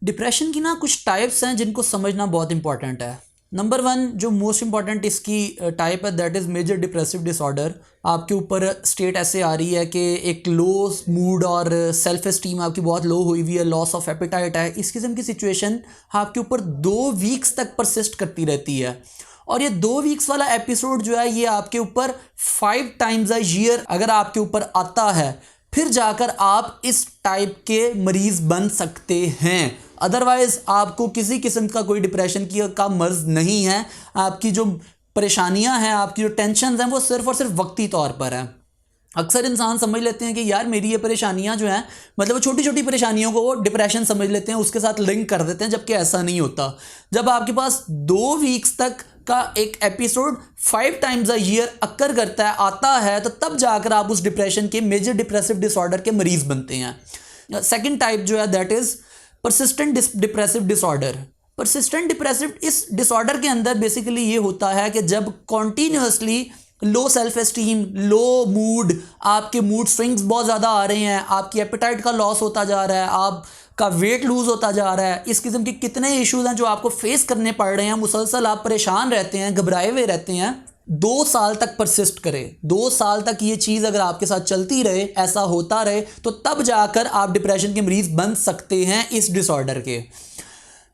Depression की ना कुछ टाइप्स हैं जिनको समझना बहुत इंपॉर्टेंट है। नंबर 1 जो मोस्ट इंपॉर्टेंट इसकी टाइप है that is major depressive disorder. आपके ऊपर स्टेट ऐसे आ रही है कि एक लो मूड और सेल्फ एस्टीम आपकी बहुत लो हुई हुई है, लॉस ऑफ एपेटाइट है। इस किस्म की सिचुएशन आपके ऊपर 2 वीक्स तक परसिस्ट करती रहती है और ये 2 वीक्स वाला एपिसोड जो है ये आपके ऊपर 5 टाइम्स अ ईयर अगर आपके ऊपर आता है फिर जाकर आप इस टाइप के मरीज बन सकते हैं। अदरवाइज आपको किसी किस्म का कोई डिप्रेशन का मर्ज नहीं है। आपकी जो परेशानियां हैं, आपकी जो टेंशन हैं वो सिर्फ और सिर्फ वक्ती तौर पर है। अक्सर इंसान समझ लेते हैं कि यार मेरी ये परेशानियां जो हैं, मतलब वो छोटी छोटी परेशानियों को वो डिप्रेशन समझ लेते हैं, उसके साथ लिंक कर देते हैं, जबकि ऐसा नहीं होता। जब आपके पास 2 वीक्स तक का एक episode 5 times a year occur करता है, आता है, तो तब जाकर आप उस डिप्रेशन के मेजर डिप्रेसिव डिसऑर्डर के मरीज बनते हैं। सेकेंड टाइप जो है that is persistent depressive disorder. Persistent depressive इस डिसऑर्डर के अंदर बेसिकली ये होता है कि जब कॉन्टीन्यूसली लो सेल्फ एस्टीम, लो मूड, आपके मूड स्विंग्स बहुत ज़्यादा आ रहे हैं, आपकी एपेटाइट का लॉस होता जा रहा है, आपका वेट लूज होता जा रहा है, इस किस्म के कितने इश्यूज हैं जो आपको फेस करने पड़ रहे हैं, मुसलसल आप परेशान रहते हैं, घबराए हुए रहते हैं, 2 साल तक परसिस्ट करे, 2 साल तक ये चीज़ अगर आपके साथ चलती रहे, ऐसा होता रहे, तो तब जाकर आप डिप्रेशन के मरीज बन सकते हैं इस डिसऑर्डर के।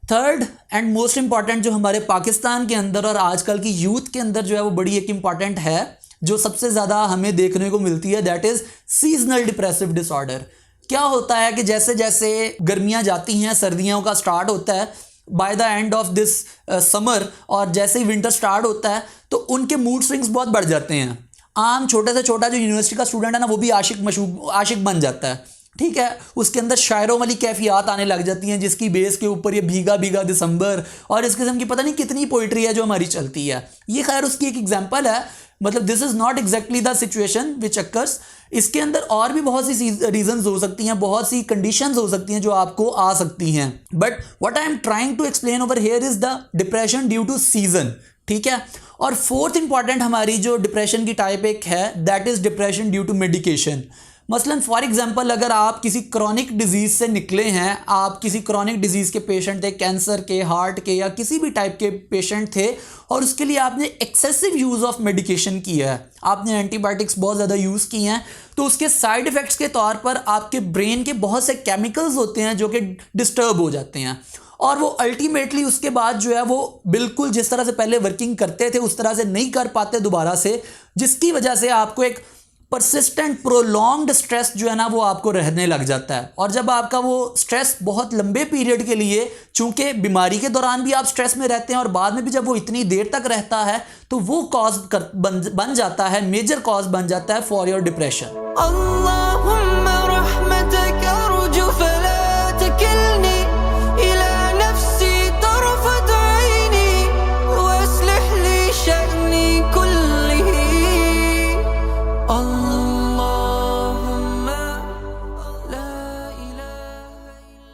थर्ड एंड मोस्ट इंपॉर्टेंट जो हमारे पाकिस्तान के अंदर और आजकल की यूथ के अंदर जो है वो बड़ी एक इंपॉर्टेंट है, जो सबसे ज़्यादा हमें देखने को मिलती है, that is seasonal depressive disorder. क्या होता है कि जैसे जैसे गर्मियाँ जाती हैं, सर्दियों का स्टार्ट होता है by the end of this summer, और जैसे ही विंटर स्टार्ट होता है तो उनके मूड स्विंग्स बहुत बढ़ जाते हैं। आम छोटे से छोटा जो यूनिवर्सिटी का स्टूडेंट है ना, वो भी आशिक बन जाता है, ठीक है। उसके अंदर शायरों वाली कैफियत आने लग जाती हैं, जिसकी बेस के ऊपर ये भीगा भीगा दिसंबर और इस किस्म की पता नहीं कितनी पोइट्री है जो हमारी चलती है। ये खैर उसकी एक एग्जांपल है, मतलब this is not exactly the situation which occurs. इसके अंदर और भी बहुत सी रीजंस हो सकती हैं, बहुत सी कंडीशंस हो सकती हैं जो आपको आ सकती हैं, but what I am trying to explain over here is the depression due to season, ठीक है। और फोर्थ इंपॉर्टेंट हमारी जो डिप्रेशन की टाइप एक है that is depression due to medication. मसलन फॉर एग्जांपल अगर आप किसी क्रॉनिक डिजीज़ से निकले हैं, आप किसी क्रॉनिक डिजीज़ के पेशेंट थे, कैंसर के, हार्ट के या किसी भी टाइप के पेशेंट थे, और उसके लिए आपने एक्सेसिव यूज़ ऑफ मेडिकेशन किया है, आपने एंटीबायोटिक्स बहुत ज़्यादा यूज़ की हैं, तो उसके साइड इफ़ेक्ट्स के तौर पर आपके ब्रेन के बहुत से केमिकल्स होते हैं जो कि डिस्टर्ब हो जाते हैं, और वो अल्टीमेटली उसके बाद जो है वो बिल्कुल जिस तरह से पहले वर्किंग करते थे उस तरह से नहीं कर पाते दोबारा से, जिसकी वजह से आपको एक परसिस्टेंट प्रोलॉन्ग्ड स्ट्रेस जो है ना वो आपको रहने लग जाता है। और जब आपका वो स्ट्रेस बहुत लंबे पीरियड के लिए, चूंकि बीमारी के दौरान भी आप स्ट्रेस में रहते हैं और बाद में भी जब वो इतनी देर तक रहता है, तो वो बन जाता है, मेजर कॉज बन जाता है फॉर योर डिप्रेशन।